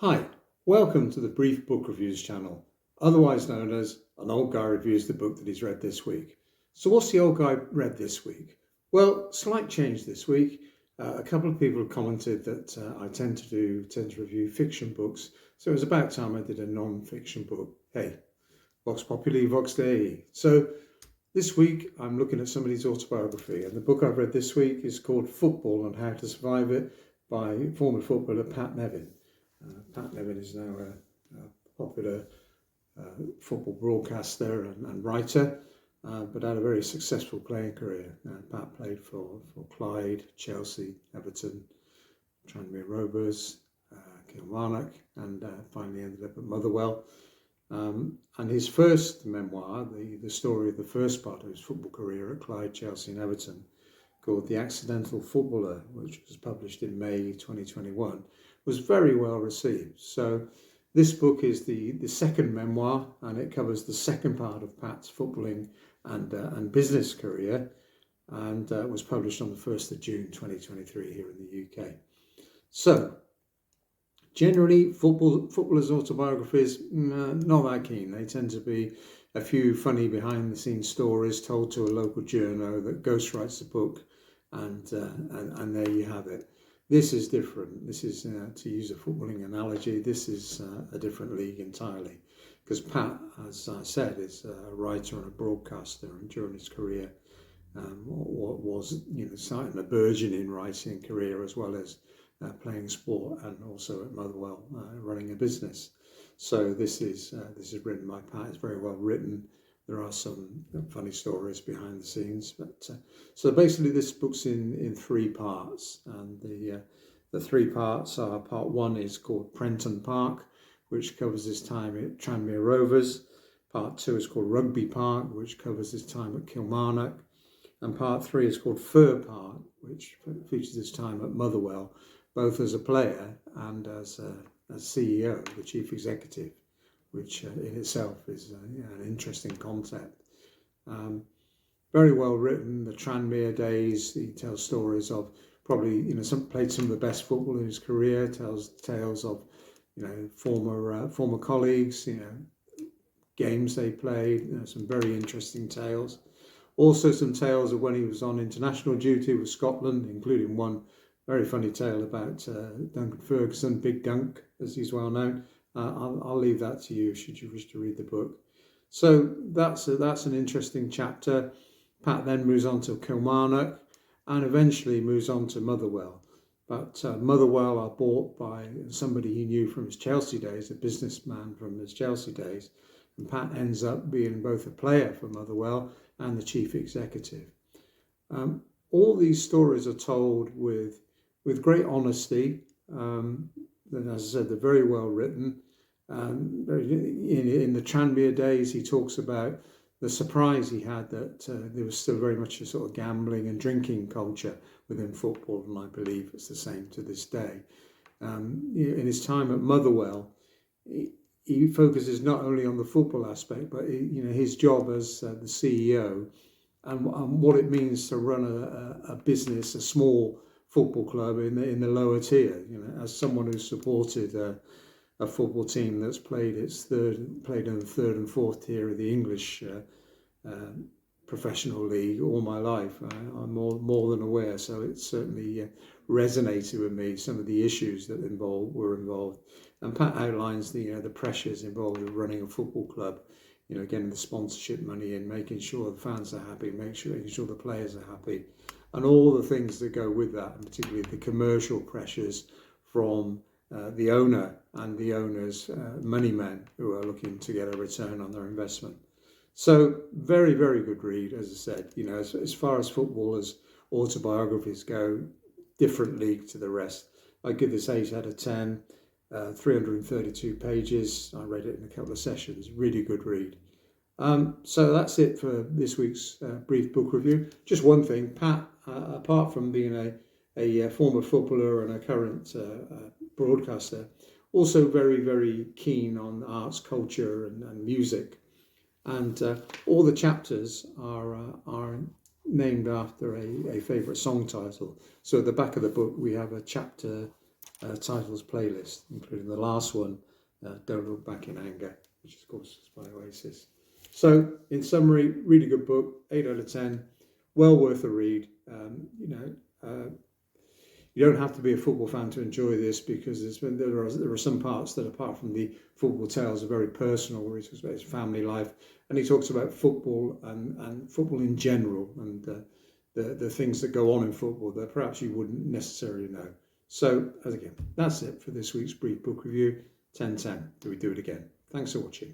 Hi, welcome to the Brief Book Reviews channel, otherwise known as An Old Guy Reviews the Book that he's read this week. So what's the old guy read this week? Well, slight change this week. A couple of people have commented that I tend to review fiction books, so it was about time I did a non-fiction book. Hey, Vox Populi, Vox Dei. So this week I'm looking at somebody's autobiography, and the book I've read this week is called Football and How to Survive It by former footballer Pat Nevin. Pat Nevin is now a popular football broadcaster and writer, but had a very successful playing career. Pat played for Clyde, Chelsea, Everton, Tranmere Rovers, Kilmarnock, and finally ended up at Motherwell. And his first memoir, the story of the first part of his football career at Clyde, Chelsea and Everton, called The Accidental Footballer, which was published in May 2021, was very well received. So this book is the second memoir, and it covers the second part of Pat's footballing and business career, and was published on the 1st of June 2023 here in the UK. So generally, footballers' autobiographies, not that keen. They tend to be a few funny behind-the-scenes stories told to a local journo that ghostwrites the book, and there you have it. This is different. This is, to use a footballing analogy, this is a different league entirely. Because Pat, as I said, is a writer and a broadcaster, and during his career was starting a burgeoning writing career as well as playing sport, and also at Motherwell running a business. So this is written by Pat. It's very well written. There are some funny stories behind the scenes, but so basically this book's in three parts, and the three parts are: part one is called Prenton Park, which covers his time at Tranmere Rovers. Part two is called Rugby Park, which covers his time at Kilmarnock, and part three is called Fir Park, which features his time at Motherwell, both as a player and as CEO, the chief executive, which in itself is an interesting concept. Very well written. The Tranmere days, he tells stories of probably played some of the best football in his career. Tells tales of former colleagues, games they played. Some very interesting tales. Also some tales of when he was on international duty with Scotland, including one very funny tale about Duncan Ferguson, Big Dunk, as he's well known. I'll leave that to you should you wish to read the book. So that's an interesting chapter. Pat then moves on to Kilmarnock and eventually moves on to Motherwell. But Motherwell are bought by somebody he knew from his Chelsea days, a businessman from his Chelsea days. And Pat ends up being both a player for Motherwell and the chief executive. All these stories are told with great honesty. And as I said, they're very well written. In the Tranmere days, he talks about the surprise he had that there was still very much a sort of gambling and drinking culture within football, and I believe it's the same to this day. In his time at Motherwell, he focuses not only on the football aspect, but his job as the CEO and what it means to run a business, a small football club in the lower tier. As someone who's supported a football team that's played in the third and fourth tier of the English professional league all my life, I'm more than aware. So it certainly resonated with me, some of the issues that were involved. And Pat outlines the pressures involved in running a football club. Getting the sponsorship money in, making sure the fans are happy, making sure the players are happy, and all the things that go with that, and particularly the commercial pressures from the owner and the owner's money men who are looking to get a return on their investment. So very, very good read, as I said. As far as footballers' autobiographies go, different league to the rest. I give this 8 out of 10. 332 pages. I read it in a couple of sessions. Really good read. So that's it for this week's brief book review. Just one thing, Pat, apart from being a former footballer and a current broadcaster, also very, very keen on arts, culture and music. And all the chapters are named after a favourite song title. So at the back of the book, we have a chapter titles playlist, including the last one, Don't Look Back in Anger, which of course is by Oasis. So, in summary, really good book, 8 out of 10, well worth a read. You don't have to be a football fan to enjoy this, because there are some parts that, apart from the football tales, are very personal, where he talks about his family life, and he talks about football and football in general, and the things that go on in football that perhaps you wouldn't necessarily know. So, as again, that's it for this week's brief book review. 10/10. Do we do it again? Thanks for watching.